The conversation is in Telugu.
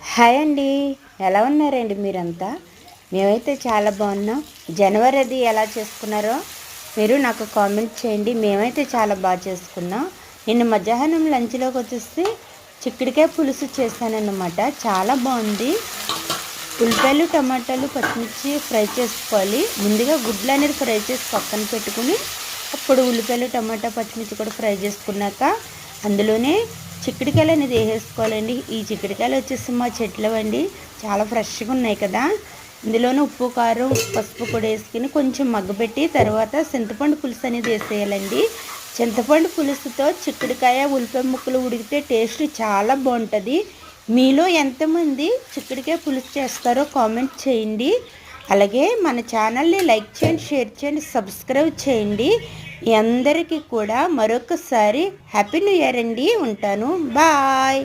హాయ్ అండి, ఎలా ఉన్నారండి మీరంతా? మేమైతే చాలా బాగున్నాం. జనవరిది ఎలా చేసుకున్నారో మీరు నాకు కామెంట్ చేయండి. మేమైతే చాలా బాగా చేసుకున్నాం. నిన్న మధ్యాహ్నం లంచ్లోకి వచ్చేసి చిక్కుడుకాయ పులుసు చేశానన్నమాట. చాలా బాగుంది. ఉల్లిపాయలు, టమాటాలు, పచ్చిమిర్చి ఫ్రై చేసుకోవాలి. ముందుగా గుడ్లు అనేది ఫ్రై చేసి పక్కన పెట్టుకుని అప్పుడు ఉల్లిపాయలు, టమాటా, పచ్చిమిర్చి కూడా ఫ్రై చేసుకున్నాక అందులోనే చిక్కుడుకాయలు అనేది వేసేసుకోవాలండి. ఈ చిక్కుడుకాయలు వచ్చేసి మా చెట్లు అండి, చాలా ఫ్రెష్గా ఉన్నాయి కదా. ఇందులోనే ఉప్పు, కారం, పసుపు కూడా వేసుకుని కొంచెం మగ్గబెట్టి తర్వాత చింతపండు పులుసు అనేది వేసేయాలండి. చింతపండు పులుసుతో చిక్కుడుకాయ, ఉల్లిపాయ ముక్కలు ఉడికితే టేస్ట్ చాలా బాగుంటుంది. మీలో ఎంతమంది చిక్కుడుకాయ పులుసు చేస్తారో కామెంట్ చేయండి. అలాగే మన ఛానల్ని లైక్ చేయండి, షేర్ చేయండి, సబ్స్క్రైబ్ చేయండి. మీ అందరికీ కూడా మరొకసారి హ్యాపీ న్యూ ఇయర్ అండి. ఉంటాను, బాయ్.